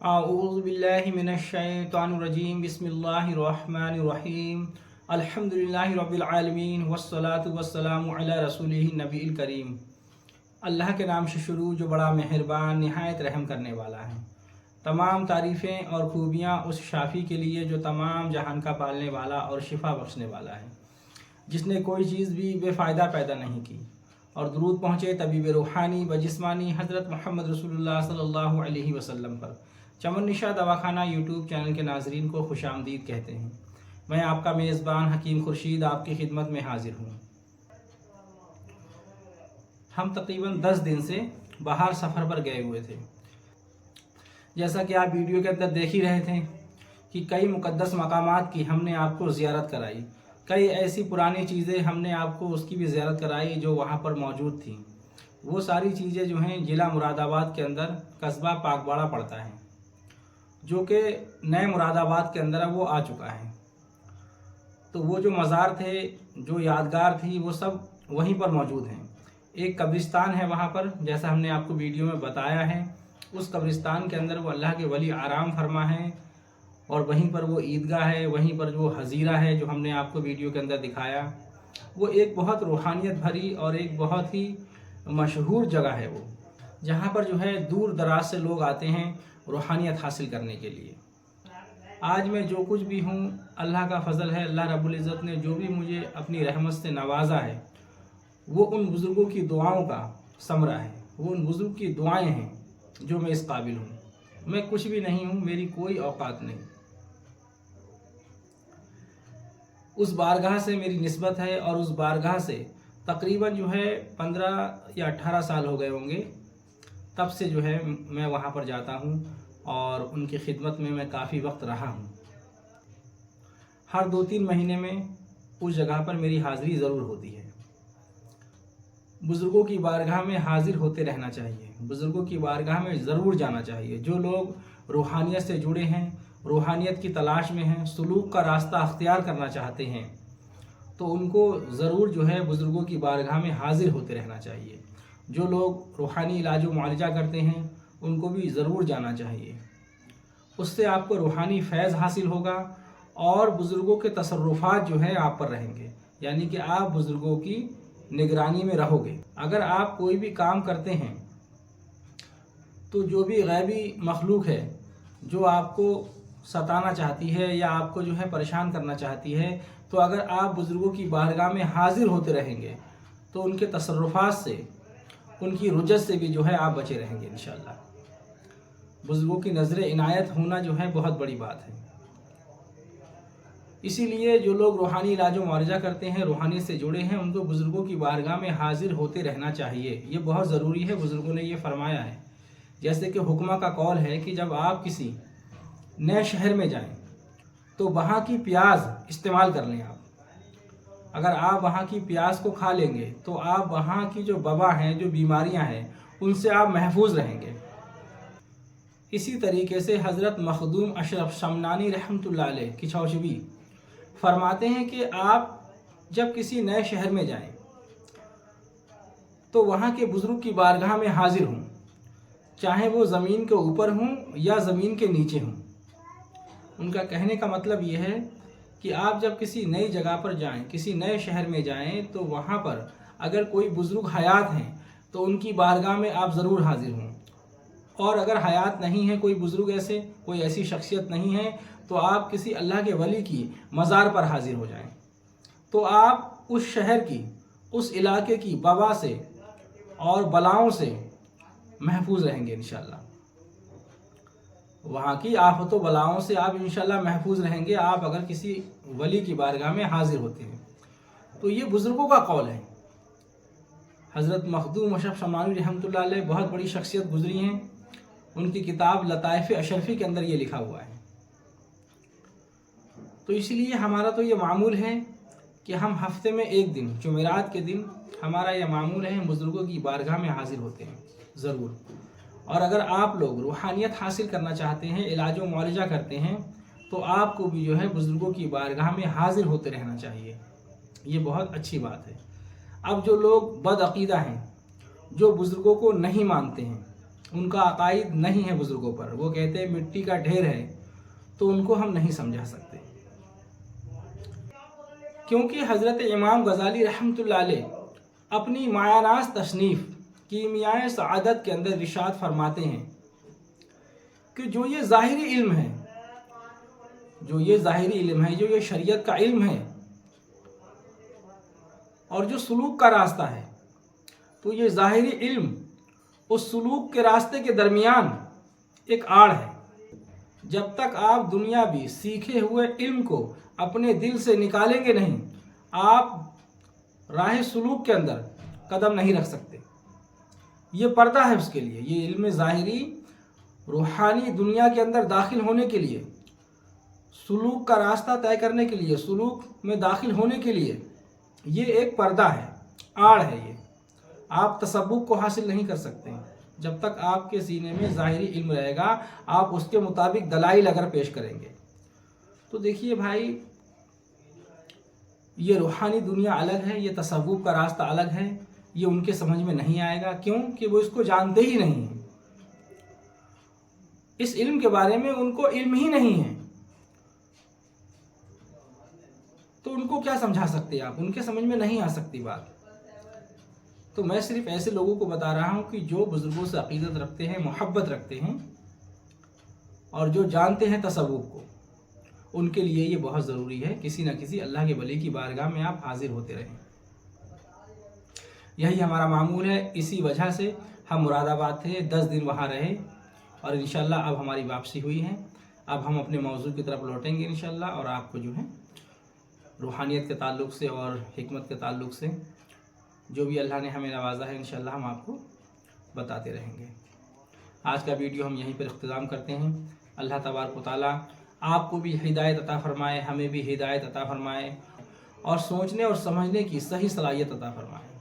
اعوذ باللہ من الشیطان الرجیم بسم اللہ الرحمن الرحیم الحمدللہ رب العالمین والصلاة والسلام علی رسولہ النبی الکریم۔ اللہ کے نام سے شروع جو بڑا مہربان نہایت رحم کرنے والا ہے۔ تمام تعریفیں اور خوبیاں اس شافی کے لیے جو تمام جہان کا پالنے والا اور شفا بخشنے والا ہے، جس نے کوئی چیز بھی بے فائدہ پیدا نہیں کی، اور درود پہنچے طبیب روحانی و جسمانی حضرت محمد رسول اللہ صلی اللہ علیہ وسلم پر۔ چمن نشا دواخانہ یوٹیوب چینل کے ناظرین کو خوش آمدید کہتے ہیں۔ میں آپ کا میزبان حکیم خورشید آپ کی خدمت میں حاضر ہوں۔ ہم تقریباً 10 دن سے باہر سفر پر گئے ہوئے تھے۔ جیسا کہ آپ ویڈیو کے اندر دیکھ ہی رہے تھے کہ کئی مقدس مقامات کی ہم نے آپ کو زیارت کرائی، کئی ایسی پرانی چیزیں ہم نے آپ کو اس کی بھی زیارت کرائی جو وہاں پر موجود تھیں۔ وہ ساری چیزیں جو ہیں ضلع مراد آباد کے اندر قصبہ پاک باڑہ پڑتا ہے، جو کہ نئے مراد آباد کے اندر وہ آ چکا ہے۔ تو وہ جو مزار تھے، جو یادگار تھی، وہ سب وہیں پر موجود ہیں۔ ایک قبرستان ہے وہاں پر، جیسا ہم نے آپ کو ویڈیو میں بتایا ہے۔ اس قبرستان کے اندر وہ اللہ کے ولی آرام فرما ہے، اور وہیں پر وہ عیدگاہ ہے، وہیں پر جو حزیرہ ہے جو ہم نے آپ کو ویڈیو کے اندر دکھایا، وہ ایک بہت روحانیت بھری اور ایک بہت ہی مشہور جگہ ہے وہ، جہاں پر جو ہے دور دراز سے لوگ آتے ہیں روحانیت حاصل کرنے کے لیے۔ آج میں جو کچھ بھی ہوں، اللہ کا فضل ہے، اللہ رب العزت نے جو بھی مجھے اپنی رحمت سے نوازا ہے، وہ ان بزرگوں کی دعاؤں کا ثمرہ ہے، وہ ان بزرگ کی دعائیں ہیں جو میں اس قابل ہوں۔ میں کچھ بھی نہیں ہوں، میری کوئی اوقات نہیں۔ اس بارگاہ سے میری نسبت ہے، اور اس بارگاہ سے تقریباً جو ہے 15 یا 18 سال ہو گئے ہوں گے، تب سے جو ہے میں وہاں پر جاتا ہوں، اور ان کی خدمت میں کافی وقت رہا ہوں۔ ہر 2-3 مہینے میں اس جگہ پر میری حاضری ضرور ہوتی ہے۔ بزرگوں کی بارگاہ میں حاضر ہوتے رہنا چاہیے، بزرگوں کی بارگاہ میں ضرور جانا چاہیے۔ جو لوگ روحانیت سے جڑے ہیں، روحانیت کی تلاش میں ہیں، سلوک کا راستہ اختیار کرنا چاہتے ہیں، تو ان کو ضرور جو ہے بزرگوں کی بارگاہ میں حاضر ہوتے رہنا چاہیے۔ جو لوگ روحانی علاج و معالجہ کرتے ہیں، ان کو بھی ضرور جانا چاہیے۔ اس سے آپ کو روحانی فیض حاصل ہوگا، اور بزرگوں کے تصرفات جو ہے آپ پر رہیں گے، یعنی کہ آپ بزرگوں کی نگرانی میں رہو گے۔ اگر آپ کوئی بھی کام کرتے ہیں تو جو بھی غیبی مخلوق ہے جو آپ کو ستانا چاہتی ہے یا آپ کو جو ہے پریشان کرنا چاہتی ہے، تو اگر آپ بزرگوں کی بارگاہ میں حاضر ہوتے رہیں گے تو ان کے تصرفات سے، ان کی رجت سے بھی جو ہے آپ بچے رہیں گے انشاءاللہ۔ بزرگوں کی نظر عنایت ہونا جو ہے بہت بڑی بات ہے۔ اسی لیے جو لوگ روحانی علاج و معالجہ کرتے ہیں، روحانی سے جڑے ہیں، ان کو بزرگوں کی بارگاہ میں حاضر ہوتے رہنا چاہیے۔ یہ بہت ضروری ہے، بزرگوں نے یہ فرمایا ہے۔ جیسے کہ حکمہ کا قول ہے کہ جب آپ کسی نئے شہر میں جائیں تو وہاں کی پیاز استعمال کر لیں۔ اگر آپ وہاں کی پیاز کو کھا لیں گے تو آپ وہاں کی جو وبا ہیں، جو بیماریاں ہیں، ان سے آپ محفوظ رہیں گے۔ اسی طریقے سے حضرت مخدوم اشرف شمنانی رحمۃ اللہ علیہ کی چوشبی فرماتے ہیں کہ آپ جب کسی نئے شہر میں جائیں تو وہاں کے بزرگ کی بارگاہ میں حاضر ہوں، چاہے وہ زمین کے اوپر ہوں یا زمین کے نیچے ہوں۔ ان کا کہنے کا مطلب یہ ہے کہ آپ جب کسی نئی جگہ پر جائیں، کسی نئے شہر میں جائیں، تو وہاں پر اگر کوئی بزرگ حیات ہیں تو ان کی بارگاہ میں آپ ضرور حاضر ہوں، اور اگر حیات نہیں ہے، کوئی بزرگ ایسے، کوئی ایسی شخصیت نہیں ہے، تو آپ کسی اللہ کے ولی کی مزار پر حاضر ہو جائیں، تو آپ اس شہر کی، اس علاقے کی وبا سے اور بلاؤں سے محفوظ رہیں گے انشاءاللہ۔ وہاں کی آفت و بلاؤں سے آپ انشاءاللہ محفوظ رہیں گے، آپ اگر کسی ولی کی بارگاہ میں حاضر ہوتے ہیں۔ تو یہ بزرگوں کا قول ہے۔ حضرت مخدوم اشرف شمنانی رحمۃ اللہ علیہ بہت بڑی شخصیت گزری ہیں۔ ان کی کتاب لطائف اشرفی کے اندر یہ لکھا ہوا ہے۔ تو اسی لیے ہمارا تو یہ معمول ہے کہ ہم ہفتے میں ایک دن، جمعرات کے دن ہمارا یہ معمول ہے، بزرگوں کی بارگاہ میں حاضر ہوتے ہیں ضرور۔ اور اگر آپ لوگ روحانیت حاصل کرنا چاہتے ہیں، علاج و معالجہ کرتے ہیں، تو آپ کو بھی جو ہے بزرگوں کی بارگاہ میں حاضر ہوتے رہنا چاہیے۔ یہ بہت اچھی بات ہے۔ اب جو لوگ بد عقیدہ ہیں، جو بزرگوں کو نہیں مانتے ہیں، ان کا عقائد نہیں ہے بزرگوں پر، وہ کہتے ہیں مٹی کا ڈھیر ہے، تو ان کو ہم نہیں سمجھا سکتے، کیونکہ حضرت امام غزالی رحمۃ اللہ علیہ اپنی مایاناز تصنیف کیمیائے سعادت کے اندر ارشاد فرماتے ہیں کہ جو یہ ظاہری علم ہے، جو یہ شریعت کا علم ہے اور جو سلوک کا راستہ ہے، تو یہ ظاہری علم اس سلوک کے راستے کے درمیان ایک آڑ ہے۔ جب تک آپ دنیاوی سیکھے ہوئے علم کو اپنے دل سے نکالیں گے نہیں، آپ راہ سلوک کے اندر قدم نہیں رکھ سکتے۔ یہ پردہ ہے اس کے لیے، یہ علم ظاہری روحانی دنیا کے اندر داخل ہونے کے لیے، سلوک کا راستہ طے کرنے کے لیے، سلوک میں داخل ہونے کے لیے یہ ایک پردہ ہے، آڑ ہے۔ یہ آپ تصوف کو حاصل نہیں کر سکتے جب تک آپ کے سینے میں ظاہری علم رہے گا، آپ اس کے مطابق دلائل اگر پیش کریں گے۔ تو دیکھیے بھائی، یہ روحانی دنیا الگ ہے، یہ تصوف کا راستہ الگ ہے، یہ ان کے سمجھ میں نہیں آئے گا، کیوں کہ وہ اس کو جانتے ہی نہیں ہیں، اس علم کے بارے میں ان کو علم ہی نہیں ہے، تو ان کو کیا سمجھا سکتے آپ، ان کے سمجھ میں نہیں آ سکتی بات۔ تو میں صرف ایسے لوگوں کو بتا رہا ہوں کہ جو بزرگوں سے عقیدت رکھتے ہیں، محبت رکھتے ہیں اور جو جانتے ہیں تصوف کو، ان کے لیے یہ بہت ضروری ہے کسی نہ کسی اللہ کے ولی کی بارگاہ میں آپ حاضر ہوتے رہیں۔ یہی ہمارا معمول ہے، اسی وجہ سے ہم مراد آباد تھے، 10 دن وہاں رہے اور انشاءاللہ اب ہماری واپسی ہوئی ہے۔ اب ہم اپنے موضوع کی طرف لوٹیں گے انشاءاللہ، اور آپ کو جو ہے روحانیت کے تعلق سے اور حکمت کے تعلق سے جو بھی اللہ نے ہمیں نوازا ہے انشاءاللہ ہم آپ کو بتاتے رہیں گے۔ آج کا ویڈیو ہم یہیں پر اختتام کرتے ہیں۔ اللہ تبارک و تعالیٰ آپ کو بھی ہدایت عطا فرمائے، ہمیں بھی ہدایت عطا فرمائے اور سوچنے اور سمجھنے کی صحیح صلاحیت عطا فرمائے۔